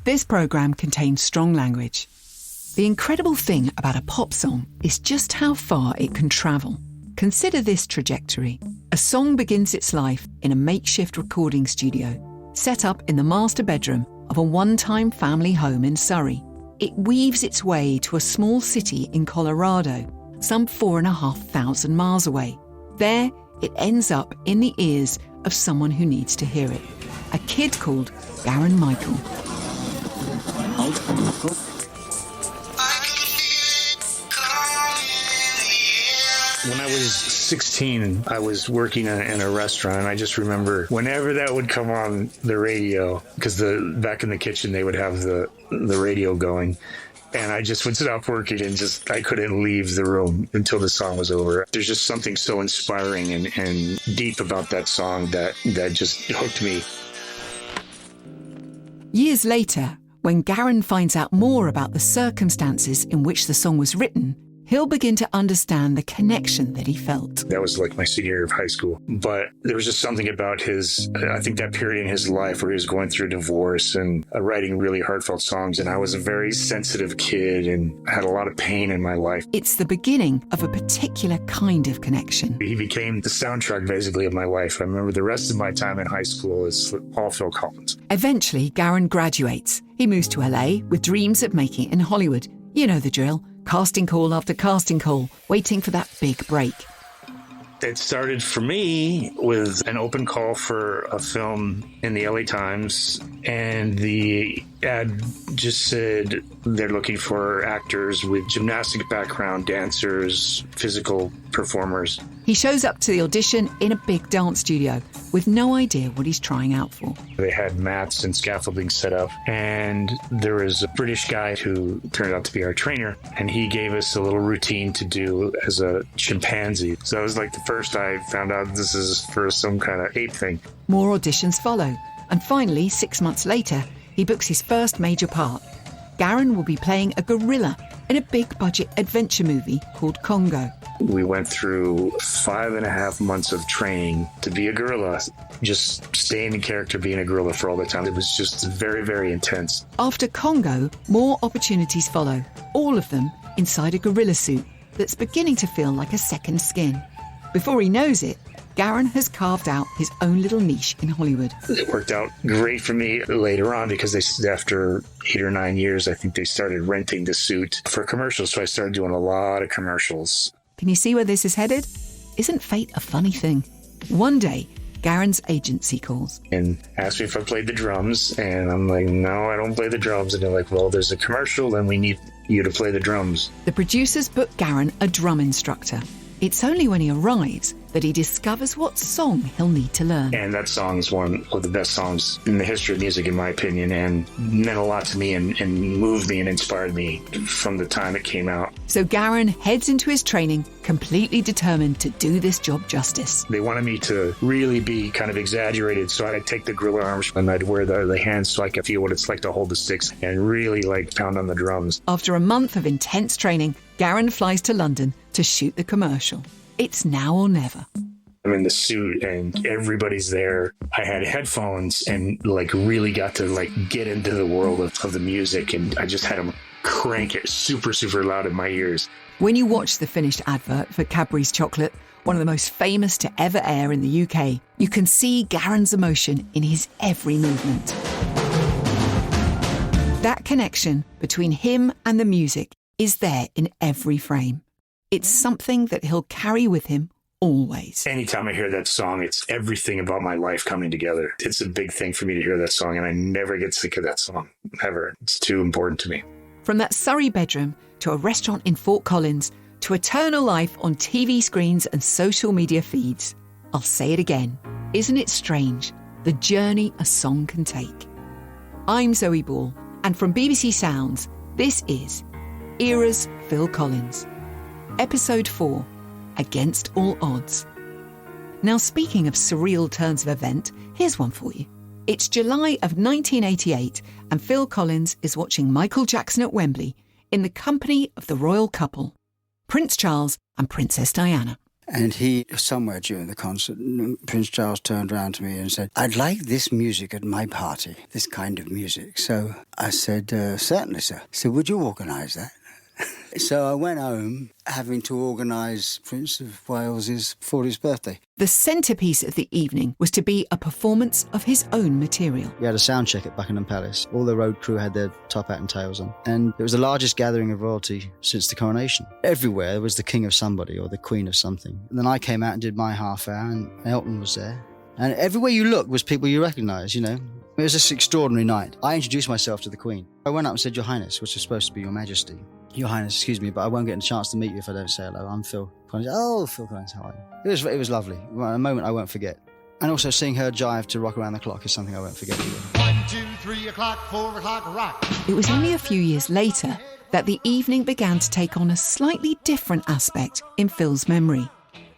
This programme contains strong language. The incredible thing about a pop song is just how far it can travel. Consider this trajectory. A song begins its life in a makeshift recording studio, set up in the master bedroom of a one-time family home in Surrey. It weaves its way to a small city in Colorado, some 4,500 miles away. There, it ends up in the ears of someone who needs to hear it. A kid called Garen Michael. When I was 16, I was working in a restaurant, and I just remember whenever that would come on the radio, because back in the kitchen they would have the radio going, and I just would stop working and I couldn't leave the room until the song was over. There's just something so inspiring and deep about that song that just hooked me. Years later, when Garen finds out more about the circumstances in which the song was written, he'll begin to understand the connection that he felt. That was like my senior year of high school. But there was just something about I think that period in his life where he was going through a divorce and writing really heartfelt songs. And I was a very sensitive kid and had a lot of pain in my life. It's the beginning of a particular kind of connection. He became the soundtrack, basically, of my life. I remember the rest of my time in high school as all Phil Collins. Eventually, Garen graduates. He moves to LA with dreams of making it in Hollywood. You know the drill. Casting call after casting call, waiting for that big break. It started for me with an open call for a film in the LA Times, and the ad just said they're looking for actors with gymnastic background, dancers, physical performers. He shows up to the audition in a big dance studio with no idea what he's trying out for. They had mats and scaffolding set up, and there was a British guy who turned out to be our trainer, and he gave us a little routine to do as a chimpanzee. So that was like the first I found out this is for some kind of ape thing. More auditions follow, and finally, 6 months later, he books his first major part. Garen will be playing a gorilla in a big-budget adventure movie called Congo. We went through 5.5 months of training to be a gorilla, just staying in character, being a gorilla for all the time. It was just very, very intense. After Congo, more opportunities follow, all of them inside a gorilla suit that's beginning to feel like a second skin. Before he knows it, Garen has carved out his own little niche in Hollywood. It worked out great for me later on because after 8 or 9 years, I think they started renting the suit for commercials. So I started doing a lot of commercials. Can you see where this is headed? Isn't fate a funny thing? One day, Garen's agency calls and asked me if I played the drums. And I'm like, no, I don't play the drums. And they're like, well, there's a commercial and we need you to play the drums. The producers book Garen a drum instructor. It's only when he arrives that he discovers what song he'll need to learn. And that song is one of the best songs in the history of music, in my opinion, and meant a lot to me and moved me and inspired me from the time it came out. So Garen heads into his training, completely determined to do this job justice. They wanted me to really be kind of exaggerated, so I'd take the gorilla arms and I'd wear the hands so I could feel what it's like to hold the sticks and really pound on the drums. After a month of intense training, Garen flies to London to shoot the commercial. It's now or never. I'm in the suit and everybody's there. I had headphones and really got to get into the world of the music, and I just had them crank it super, super loud in my ears. When you watch the finished advert for Cadbury's chocolate, one of the most famous to ever air in the UK, you can see Garen's emotion in his every movement. That connection between him and the music is there in every frame. It's something that he'll carry with him always. Anytime I hear that song, it's everything about my life coming together. It's a big thing for me to hear that song, and I never get sick of that song, ever. It's too important to me. From that Surrey bedroom to a restaurant in Fort Collins to eternal life on TV screens and social media feeds, I'll say it again. Isn't it strange, the journey a song can take? I'm Zoe Ball, and from BBC Sounds, this is Era's Phil Collins. Episode 4, Against All Odds. Now, speaking of surreal turns of event, here's one for you. It's July of 1988, and Phil Collins is watching Michael Jackson at Wembley in the company of the royal couple, Prince Charles and Princess Diana. And he, somewhere during the concert, Prince Charles turned around to me and said, "I'd like this music at my party, this kind of music." So I said, "Certainly, sir." He said, "Would you organise that?" So I went home having to organise Prince of Wales's 40th birthday. The centrepiece of the evening was to be a performance of his own material. We had a sound check at Buckingham Palace. All the road crew had their top hat and tails on. And it was the largest gathering of royalty since the coronation. Everywhere there was the king of somebody or the queen of something. And then I came out and did my half hour, and Elton was there. And everywhere you looked was people you recognised, you know. It was this extraordinary night. I introduced myself to the Queen. I went up and said, "Your Highness," which is supposed to be Your Majesty. "Your Highness, excuse me, but I won't get a chance to meet you if I don't say hello. I'm Phil Collins." "Oh, Phil Collins, how are you?" It was lovely. A moment I won't forget. And also seeing her jive to Rock Around the Clock is something I won't forget either. 1, 2, 3 o'clock, 4 o'clock, rock. It was only a few years later that the evening began to take on a slightly different aspect in Phil's memory.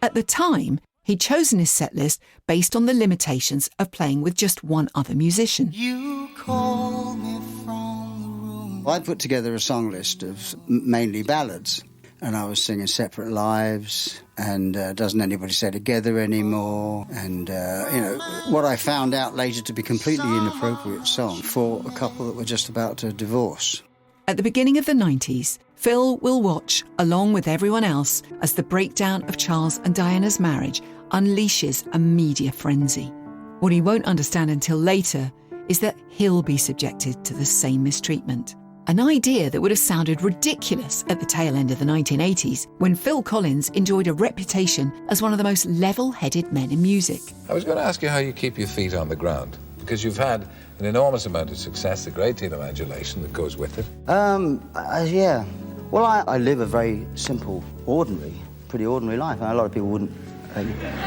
At the time, he'd chosen his set list based on the limitations of playing with just one other musician. You call me from the room. I put together a song list of mainly ballads, and I was singing Separate Lives and Doesn't Anybody Stay Together Anymore, and, what I found out later to be completely inappropriate song for a couple that were just about to divorce. At the beginning of the 90s, Phil will watch, along with everyone else, as the breakdown of Charles and Diana's marriage unleashes a media frenzy. What he won't understand until later is that he'll be subjected to the same mistreatment. An idea that would have sounded ridiculous at the tail end of the 1980s, when Phil Collins enjoyed a reputation as one of the most level-headed men in music. I was going to ask you how you keep your feet on the ground, because you've had an enormous amount of success, a great deal of adulation that goes with it. Yeah. Well, I live a very simple, pretty ordinary life, and a lot of people wouldn't.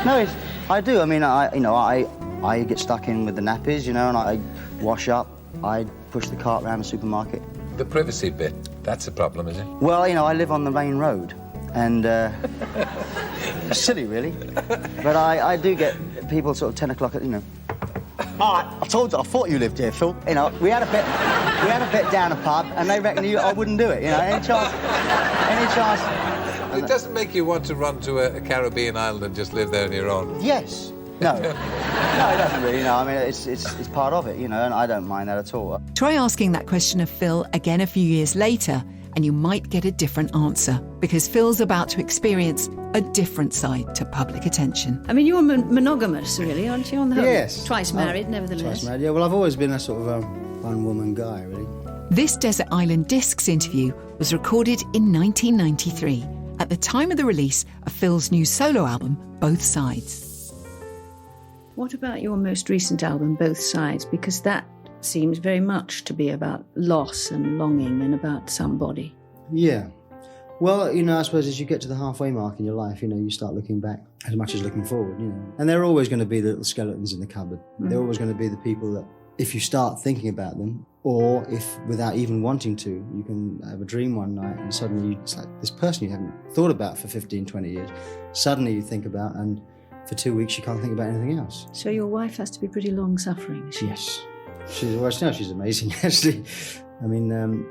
No, I do. I mean, I get stuck in with the nappies, and I wash up. I push the cart around the supermarket. The privacy bit, that's a problem, is it? Well, I live on the main road, and it's silly, really. But I do get people sort of 10 o'clock at, I thought you lived here, Phil. We had a bit down a pub, and they reckon I wouldn't do it. Any chance? It doesn't make you want to run to a Caribbean island and just live there on your own. Yes. No. No, it doesn't really. I mean, it's part of it, and I don't mind that at all. Try asking that question of Phil again a few years later, and you might get a different answer, because Phil's about to experience a different side to public attention. I mean, you're monogamous, really, aren't you, on the whole? Yes. Twice married, nevertheless. Twice married, yeah. Well, I've always been a sort of a one-woman guy, really. This Desert Island Discs interview was recorded in 1993, at the time of the release of Phil's new solo album, Both Sides. What about your most recent album, Both Sides? Because that seems very much to be about loss and longing and about somebody. Yeah. Well, I suppose as you get to the halfway mark in your life, you start looking back as much as looking forward, And there are always going to be the little skeletons in the cupboard. There are always going to be the people that, if you start thinking about them, or if without even wanting to, you can have a dream one night and suddenly it's like this person you haven't thought about for 15, 20 years, suddenly you think about, and for 2 weeks you can't think about anything else. So your wife has to be pretty long-suffering, is she? Yes. She's amazing, actually. I mean,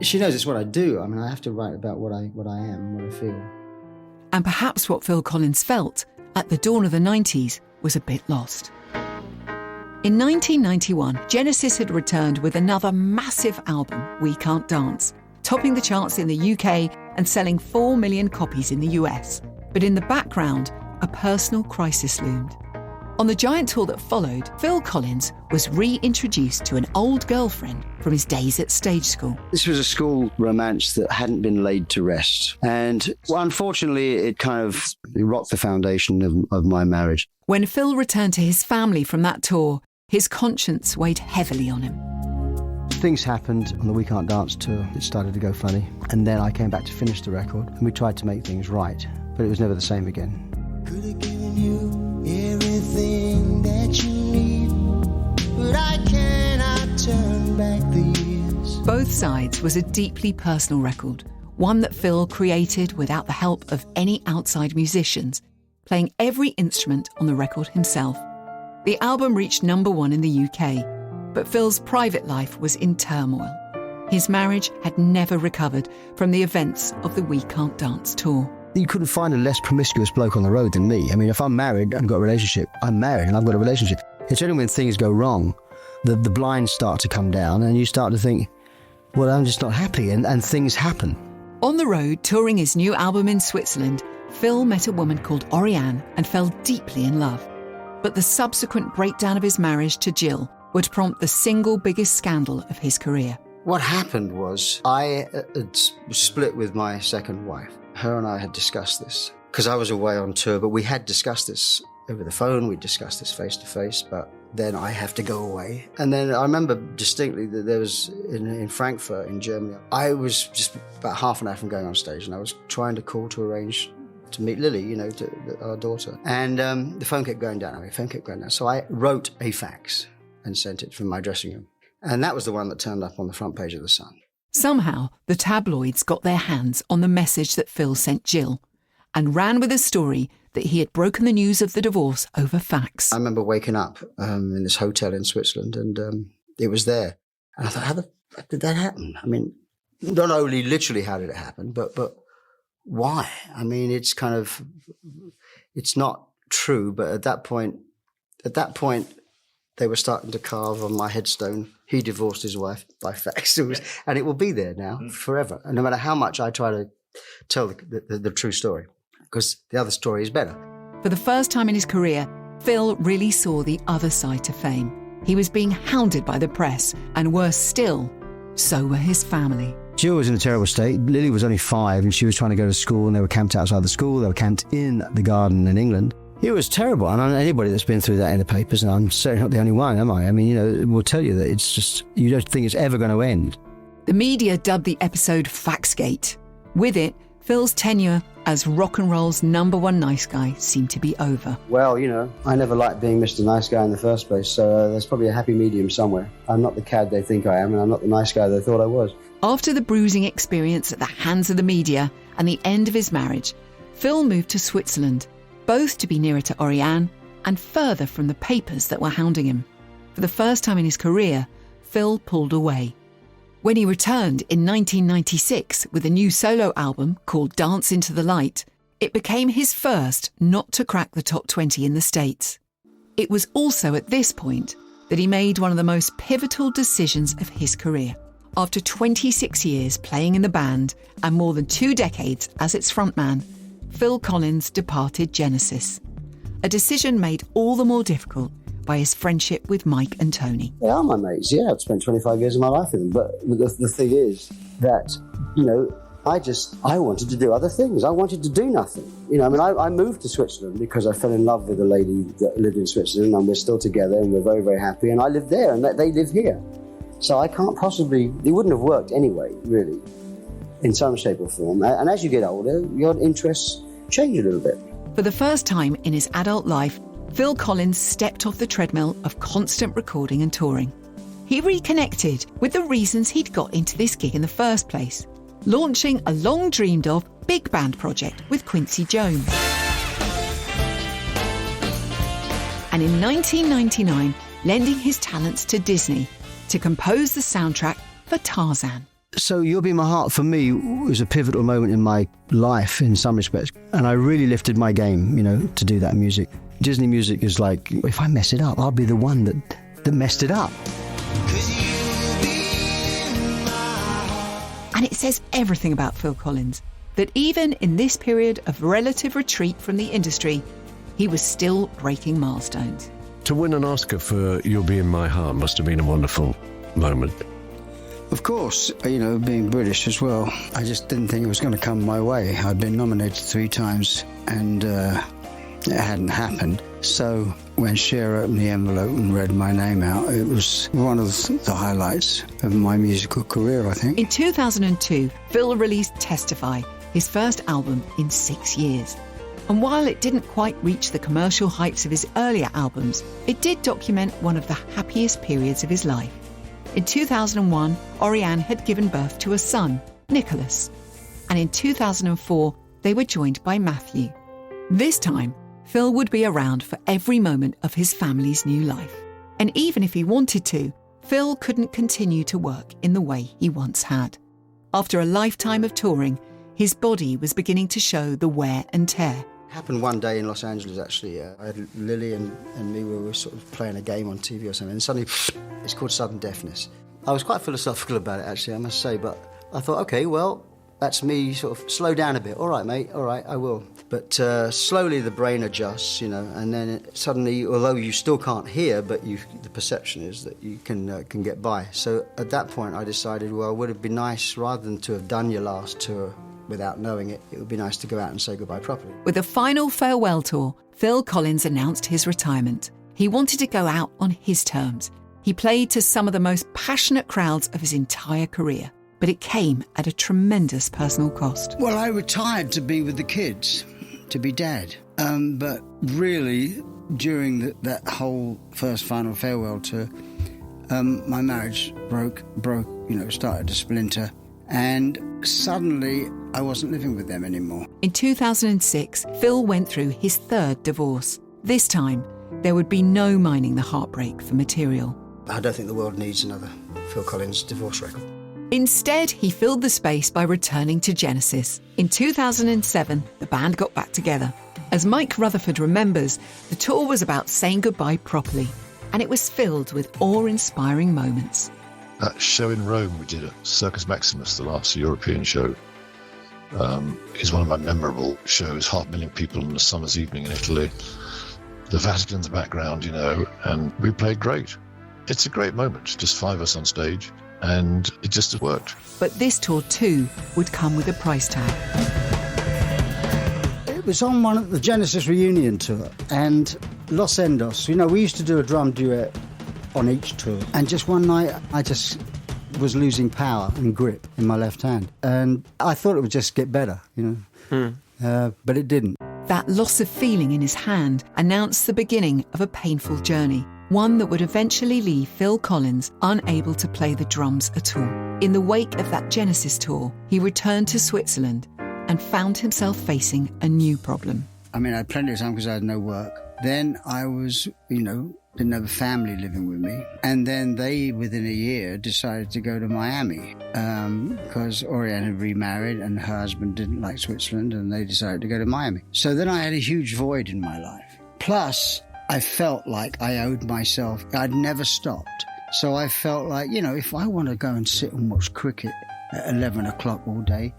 she knows it's what I do. I mean, I have to write about what I am, what I feel. And perhaps what Phil Collins felt at the dawn of the 90s was a bit lost. In 1991, Genesis had returned with another massive album, We Can't Dance, topping the charts in the UK and selling 4 million copies in the US. But in the background, a personal crisis loomed. On the giant tour that followed, Phil Collins was reintroduced to an old girlfriend from his days at stage school. This was a school romance that hadn't been laid to rest. And unfortunately, it kind of rocked the foundation of my marriage. When Phil returned to his family from that tour, his conscience weighed heavily on him. Things happened on the We Can't Dance tour. It started to go funny. And then I came back to finish the record, and we tried to make things right. But it was never the same again. Could have given you everything that you need, but I cannot turn back the years. Both Sides was a deeply personal record, one that Phil created without the help of any outside musicians, playing every instrument on the record himself. The album reached #1 in the UK, but Phil's private life was in turmoil. His marriage had never recovered from the events of the We Can't Dance tour. You couldn't find a less promiscuous bloke on the road than me. I mean, if I'm married and got a relationship, I'm married and I've got a relationship. It's only when things go wrong, the blinds start to come down and you start to think, well, I'm just not happy, and things happen. On the road, touring his new album in Switzerland, Phil met a woman called Oriane and fell deeply in love. But the subsequent breakdown of his marriage to Jill would prompt the single biggest scandal of his career. What happened was I had split with my second wife. Her and I had discussed this because I was away on tour, but we had discussed this over the phone. We discussed this face to face, but then I have to go away. And then I remember distinctly that there was in Frankfurt in Germany, I was just about half an hour from going on stage and I was trying to call to arrange to meet Lily, you know, our daughter. And the phone kept going down. So I wrote a fax and sent it from my dressing room. And that was the one that turned up on the front page of The Sun. Somehow, the tabloids got their hands on the message that Phil sent Jill and ran with a story that he had broken the news of the divorce over fax. I remember waking up in this hotel in Switzerland and it was there. And I thought, how the fuck did that happen? I mean, not only literally how did it happen, but why? I mean, it's kind of, it's not true, but at that point, they were starting to carve on my headstone, he divorced his wife by fax. And it will be there now forever. And no matter how much I try to tell the true story, because the other story is better. For the first time in his career, Phil really saw the other side to fame. He was being hounded by the press, and worse still, so were his family. Jill was in a terrible state. Lily was only 5 and she was trying to go to school and they were camped outside the school. They were camped in the garden in England. It was terrible. And anybody that's been through that in the papers, and I'm certainly not the only one, am I? I mean, you know, will tell you that it's just, you don't think it's ever going to end. The media dubbed the episode Faxgate. With it, Phil's tenure as rock and roll's #1 nice guy seemed to be over. Well, you know, I never liked being Mr. Nice Guy in the first place, so there's probably a happy medium somewhere. I'm not the cad they think I am, and I'm not the nice guy they thought I was. After the bruising experience at the hands of the media and the end of his marriage, Phil moved to Switzerland, both to be nearer to Oriane and further from the papers that were hounding him. For the first time in his career, Phil pulled away. When he returned in 1996 with a new solo album called Dance Into the Light, it became his first not to crack the top 20 in the States. It was also at this point that he made one of the most pivotal decisions of his career. After 26 years playing in the band and more than 2 decades as its frontman, Phil Collins departed Genesis. A decision made all the more difficult by his friendship with Mike and Tony. They are my mates, yeah. I've spent 25 years of my life with them. But the thing is that, you know, I wanted to do other things. I wanted to do nothing. You know, I mean, I moved to Switzerland because I fell in love with a lady that lived in Switzerland, and we're still together and we're very, very happy. And I live there and they live here. So I can't possibly, it wouldn't have worked anyway, really, in some shape or form. And as you get older, your interests change a little bit. For the first time in his adult life, Phil Collins stepped off the treadmill of constant recording and touring. He reconnected with the reasons he'd got into this gig in the first place, launching a long-dreamed-of big band project with Quincy Jones. And in 1999, lending his talents to Disney to compose the soundtrack for Tarzan. So You'll Be My Heart, for me, was a pivotal moment in my life in some respects. And I really lifted my game, you know, to do that music. Disney music is like, if I mess it up, I'll be the one that messed it up. And it says everything about Phil Collins, that even in this period of relative retreat from the industry, he was still breaking milestones. To win an Oscar for You'll Be In My Heart must have been a wonderful moment. Of course, you know, being British as well, I just didn't think it was going to come my way. I'd been nominated 3 times and it hadn't happened. So when Cher opened the envelope and read my name out, it was one of the highlights of my musical career, I think. In 2002, Phil released Testify, his first album in 6 years. And while it didn't quite reach the commercial heights of his earlier albums, it did document one of the happiest periods of his life. In 2001, Oriane had given birth to a son, Nicholas. And in 2004, they were joined by Matthew. This time, Phil would be around for every moment of his family's new life. And even if he wanted to, Phil couldn't continue to work in the way he once had. After a lifetime of touring, his body was beginning to show the wear and tear. Happened one day in Los Angeles, actually. I had Lily and me, we were sort of playing a game on TV or something, and suddenly, it's called sudden deafness. I was quite philosophical about it, actually, I must say, but I thought, OK, well, that's me sort of slow down a bit. All right, mate, all right, I will. But slowly the brain adjusts, you know, and then suddenly, although you still can't hear, but the perception is that you can get by. So at that point, I decided, well, would it be nice, rather than to have done your last tour without knowing it, it would be nice to go out and say goodbye properly. With a final farewell tour, Phil Collins announced his retirement. He wanted to go out on his terms. He played to some of the most passionate crowds of his entire career, but it came at a tremendous personal cost. Well, I retired to be with the kids, to be dad. But really, during that whole first final farewell tour, my marriage broke, started to splinter. And suddenly, I wasn't living with them anymore. In 2006, Phil went through his third divorce. This time, there would be no mining the heartbreak for material. I don't think the world needs another Phil Collins divorce record. Instead, he filled the space by returning to Genesis. In 2007, the band got back together. As Mike Rutherford remembers, the tour was about saying goodbye properly, and it was filled with awe-inspiring moments. That show in Rome we did at Circus Maximus, the last European show, is one of my memorable shows. 500,000 people on a summer's evening in Italy. The Vatican in the background, you know, and we played great. It's a great moment, just 5 of us on stage, and it just worked. But this tour too would come with a price tag. It was on one of the Genesis reunion tour, and Los Endos, you know, we used to do a drum duet on each tour, and just one night I just was losing power and grip in my left hand, and I thought it would just get better, you know, but it didn't. That loss of feeling in his hand announced the beginning of a painful journey, one that would eventually leave Phil Collins unable to play the drums at all. In the wake of that Genesis tour, he returned to Switzerland and found himself facing a new problem. I mean, I had plenty of time because I had no work. Then I was, didn't have a family living with me. And then they, within a year, decided to go to Miami because Oriane had remarried and her husband didn't like Switzerland, and they decided to go to Miami. So then I had a huge void in my life. Plus, I felt like I owed myself. I'd never stopped. So I felt like, if I want to go and sit and watch cricket at 11 o'clock all day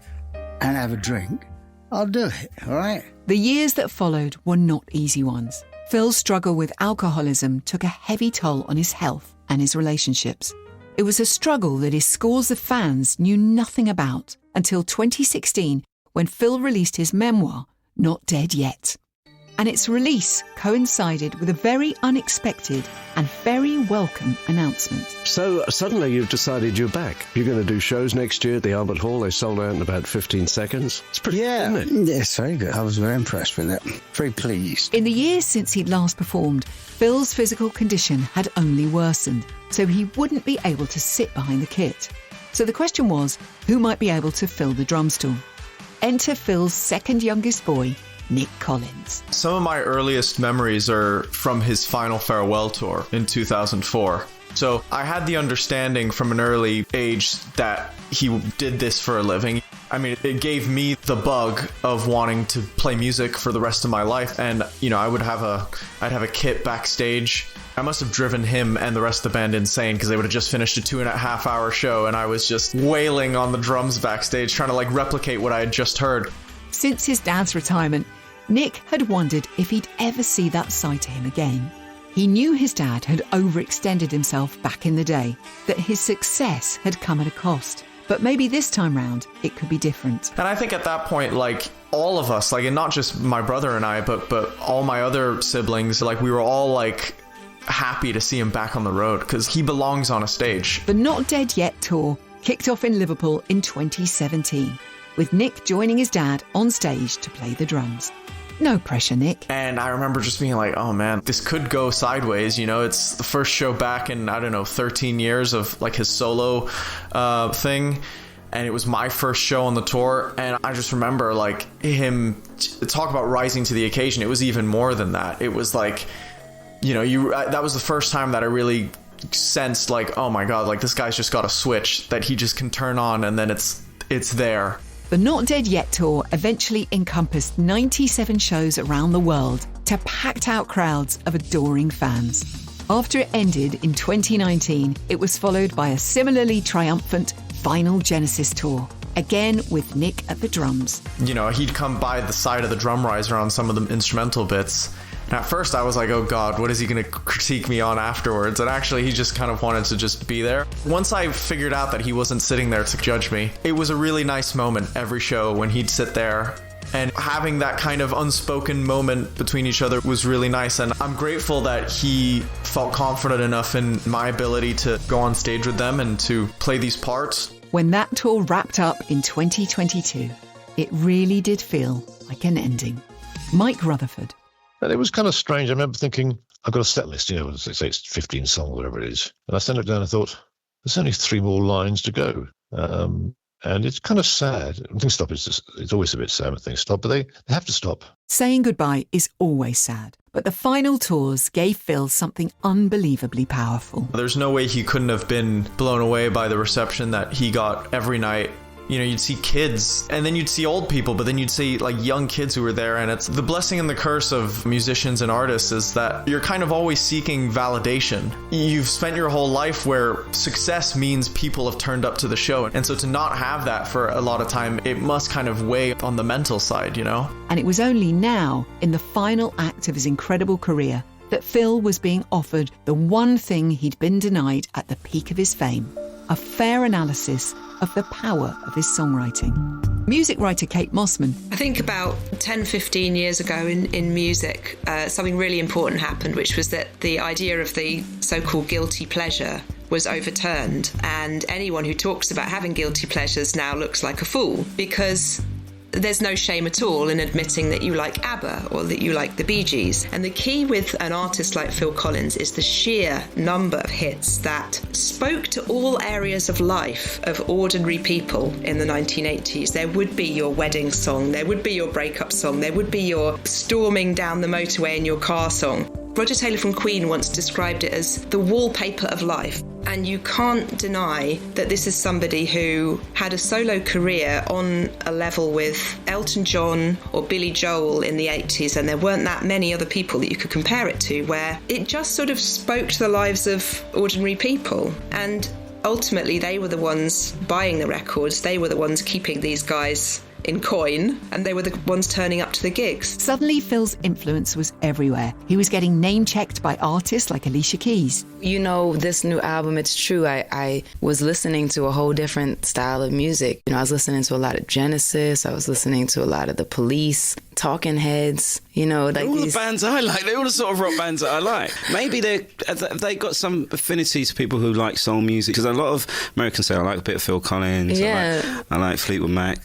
and have a drink, I'll do it, all right? The years that followed were not easy ones. Phil's struggle with alcoholism took a heavy toll on his health and his relationships. It was a struggle that his scores of fans knew nothing about until 2016, when Phil released his memoir, Not Dead Yet. And its release coincided with a very unexpected and very welcome announcement. So suddenly you've decided you're back. You're going to do shows next year at the Albert Hall. They sold out in about 15 seconds. It's pretty good, isn't it? Yes, very good. I was very impressed with that. Very pleased. In the years since he'd last performed, Phil's physical condition had only worsened, so he wouldn't be able to sit behind the kit. So the question was, who might be able to fill the drum stool? Enter Phil's second youngest boy, Nick Collins. Some of my earliest memories are from his final farewell tour in 2004. So I had the understanding from an early age that he did this for a living. I mean, it gave me the bug of wanting to play music for the rest of my life. And, I'd have a kit backstage. I must have driven him and the rest of the band insane because they would have just finished a 2.5 hour show. And I was just wailing on the drums backstage, trying to replicate what I had just heard. Since his dad's retirement, Nick had wondered if he'd ever see that side to him again. He knew his dad had overextended himself back in the day, that his success had come at a cost. But maybe this time round, it could be different. And I think at that point, all of us, and not just my brother and I, but all my other siblings, we were all happy to see him back on the road because he belongs on a stage. The Not Dead Yet tour kicked off in Liverpool in 2017, with Nick joining his dad on stage to play the drums. No pressure, Nick. And I remember just being like, oh man, this could go sideways. It's the first show back in, 13 years of his solo thing. And it was my first show on the tour. And I just remember him talk about rising to the occasion. It was even more than that. It was that was the first time that I really sensed oh my God, this guy's just got a switch that he just can turn on and then it's there. The Not Dead Yet tour eventually encompassed 97 shows around the world to packed-out crowds of adoring fans. After it ended in 2019, it was followed by a similarly triumphant final Genesis tour, again with Nick at the drums. You know, he'd come by the side of the drum riser on some of the instrumental bits. And at first I was like, oh God, what is he going to critique me on afterwards? And actually he just kind of wanted to just be there. Once I figured out that he wasn't sitting there to judge me, it was a really nice moment every show when he'd sit there. And having that kind of unspoken moment between each other was really nice. And I'm grateful that he felt confident enough in my ability to go on stage with them and to play these parts. When that tour wrapped up in 2022, it really did feel like an ending. Mike Rutherford. And it was kind of strange. I remember thinking, I've got a set list, say it's 15 songs, whatever it is. And I sent it down and thought, there's only 3 more lines to go. And it's kind of sad. When things stop, it's always a bit sad when things stop, but they have to stop. Saying goodbye is always sad, but the final tours gave Phil something unbelievably powerful. There's no way he couldn't have been blown away by the reception that he got every night. You know, you'd see kids and then you'd see old people, but then you'd see like young kids who were there. And it's the blessing and the curse of musicians and artists is that you're kind of always seeking validation. You've spent your whole life where success means people have turned up to the show. And so to not have that for a lot of time, it must kind of weigh on the mental side, you know? And it was only now, in the final act of his incredible career, that Phil was being offered the one thing he'd been denied at the peak of his fame: a fair analysis of the power of his songwriting. Music writer Kate Mossman. I think about 10, 15 years ago in music, something really important happened, which was that the idea of the so-called guilty pleasure was overturned. And anyone who talks about having guilty pleasures now looks like a fool, because there's no shame at all in admitting that you like ABBA or that you like the Bee Gees. And the key with an artist like Phil Collins is the sheer number of hits that spoke to all areas of life of ordinary people in the 1980s. There would be your wedding song, there would be your breakup song, there would be your storming down the motorway in your car song. Roger Taylor from Queen once described it as the wallpaper of life. And you can't deny that this is somebody who had a solo career on a level with Elton John or Billy Joel in the 80s, and there weren't that many other people that you could compare it to, where it just sort of spoke to the lives of ordinary people. And ultimately, they were the ones buying the records, they were the ones keeping these guys in coin, and they were the ones turning up to the gigs. Suddenly, Phil's influence was everywhere. He was getting name-checked by artists like Alicia Keys. You know, this new album, it's true, I was listening to a whole different style of music. You know, I was listening to a lot of Genesis, I was listening to a lot of The Police, Talking Heads, you know. Like all the bands I like, they're all the sort of rock bands that I like. Maybe they got some affinity to people who like soul music, because a lot of Americans say, I like a bit of Phil Collins, yeah. I like Fleetwood Mac.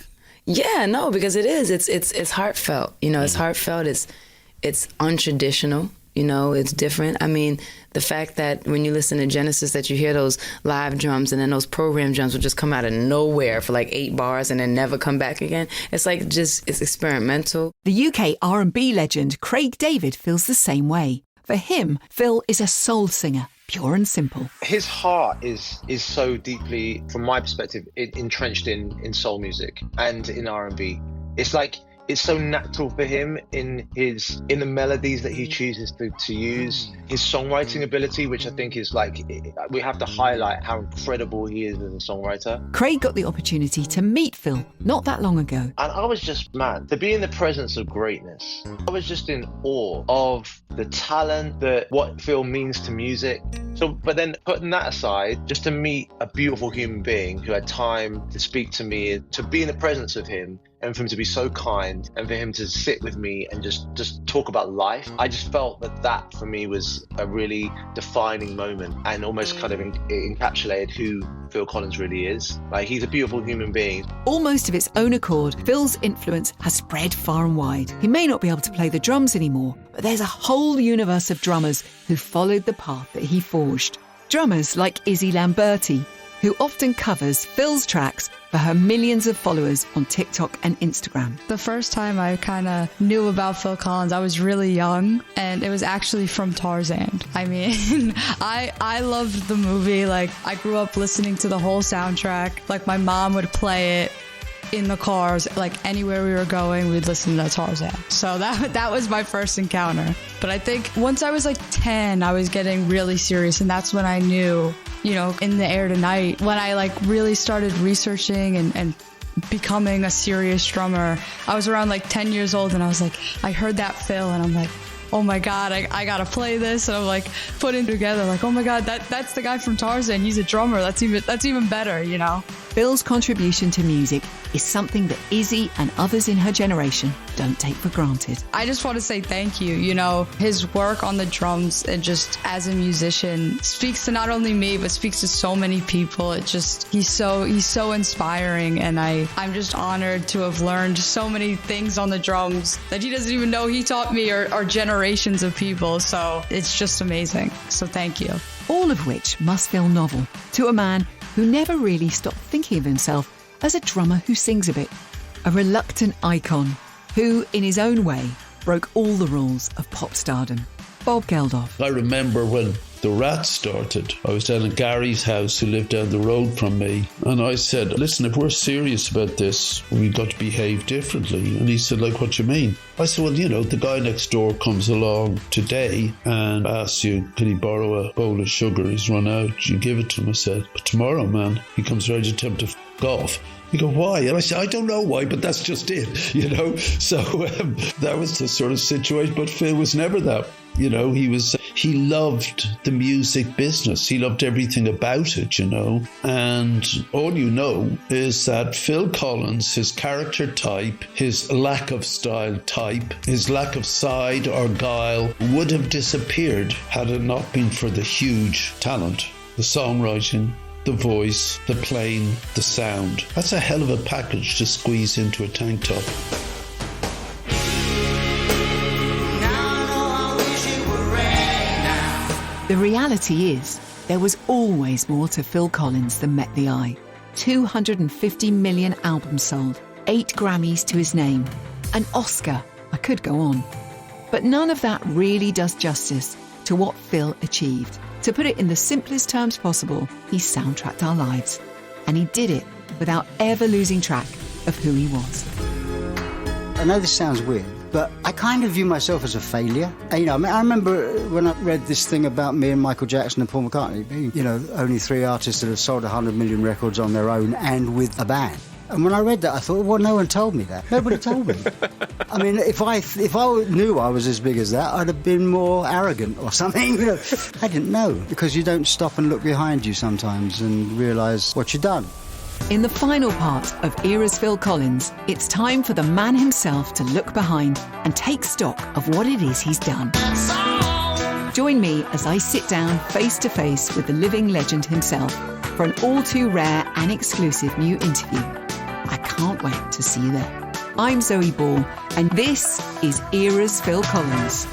Yeah, no, because it is. It's heartfelt. You know, it's heartfelt. It's untraditional. You know, it's different. I mean, the fact that when you listen to Genesis that you hear those live drums and then those program drums will just come out of nowhere for like 8 bars and then never come back again. It's like it's experimental. The UK R&B legend Craig David feels the same way. For him, Phil is a soul singer, pure and simple. His heart is so deeply, from my perspective, entrenched in soul music and in R&B. It's like it's so natural for him in the melodies that he chooses to use, his songwriting ability, which I think is like, we have to highlight how incredible he is as a songwriter. Craig got the opportunity to meet Phil not that long ago. And I was just, man, to be in the presence of greatness, I was just in awe of the talent, what Phil means to music. So, but then putting that aside, just to meet a beautiful human being who had time to speak to me, to be in the presence of him, and for him to be so kind, and for him to sit with me and just talk about life, I just felt that for me was a really defining moment and almost kind of encapsulated who Phil Collins really is. Like, he's a beautiful human being. Almost of its own accord, Phil's influence has spread far and wide. He may not be able to play the drums anymore, but there's a whole universe of drummers who followed the path that he forged. Drummers like Izzy Lamberti, who often covers Phil's tracks for her millions of followers on TikTok and Instagram. The first time I kind of knew about Phil Collins, I was really young, and it was actually from Tarzan. I mean, I loved the movie. Like, I grew up listening to the whole soundtrack. Like, my mom would play it in the cars, like anywhere we were going, we'd listen to Tarzan. So that was my first encounter. But I think once I was like 10, I was getting really serious, and that's when I knew, In the Air Tonight, when I like really started researching and becoming a serious drummer. I was around like 10 years old, and I was like, I heard that fill, and I'm like, oh my God, I gotta play this. And I'm like putting together like, oh my God, that's the guy from Tarzan. He's a drummer. That's even better, Phil's contribution to music is something that Izzy and others in her generation don't take for granted. I just want to say thank you. His work on the drums and just as a musician speaks to not only me, but speaks to so many people. He's so inspiring, and I'm just honored to have learned so many things on the drums that he doesn't even know he taught me or generations of people. So it's just amazing. So thank you. All of which must feel novel to a man who never really stopped thinking of himself as a drummer who sings a bit, a reluctant icon who, in his own way, broke all the rules of pop stardom. Bob Geldof. I remember when the Rats started, I was down at Gary's house, who lived down the road from me, and I said, listen, if we're serious about this, we've got to behave differently. And he said, like, what do you mean? I said, well, the guy next door comes along today and asks you, can he borrow a bowl of sugar? He's run out. You give it to him. I said, but tomorrow, man, he comes around to attempt to f*** off. You go, why? And I said, I don't know why, but that's just it, So that was the sort of situation. But Phil was never that. He loved the music business. He loved everything about it, And all is that Phil Collins, his character type, his lack of style type, his lack of side or guile would have disappeared had it not been for the huge talent, the songwriting, the voice, the playing, the sound. That's a hell of a package to squeeze into a tank top. The reality is, there was always more to Phil Collins than met the eye. 250 million albums sold, 8 Grammys to his name, an Oscar. I could go on. But none of that really does justice to what Phil achieved. To put it in the simplest terms possible, he soundtracked our lives. And he did it without ever losing track of who he was. I know this sounds weird, but I kind of view myself as a failure. I remember when I read this thing about me and Michael Jackson and Paul McCartney being, only 3 artists that have sold 100 million records on their own and with a band. And when I read that, I thought, well, no one told me that. Nobody told me. I mean, if I knew I was as big as that, I'd have been more arrogant or something. I didn't know, because you don't stop and look behind you sometimes and realise what you've done. In the final part of Era's Phil Collins, it's time for the man himself to look behind and take stock of what it is he's done. Join me as I sit down face to face with the living legend himself for an all too rare and exclusive new interview. I can't wait to see you there. I'm Zoe Ball, and this is Era's Phil Collins.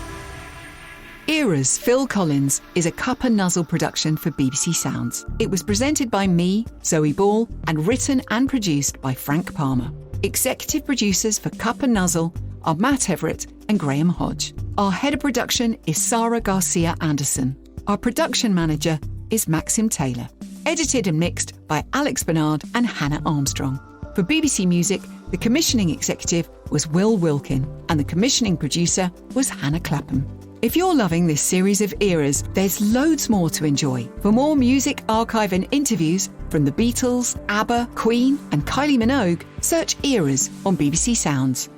Era's Phil Collins is a Cup and Nuzzle production for BBC Sounds. It was presented by me, Zoe Ball, and written and produced by Frank Palmer. Executive producers for Cup and Nuzzle are Matt Everett and Graham Hodge. Our head of production is Sarah Garcia Anderson. Our production manager is Maxim Taylor. Edited and mixed by Alex Bernard and Hannah Armstrong. For BBC Music, the commissioning executive was Will Wilkin, and the commissioning producer was Hannah Clapham. If you're loving this series of eras, there's loads more to enjoy. For more music, archive and interviews from the Beatles, ABBA, Queen and Kylie Minogue, search Eras on BBC Sounds.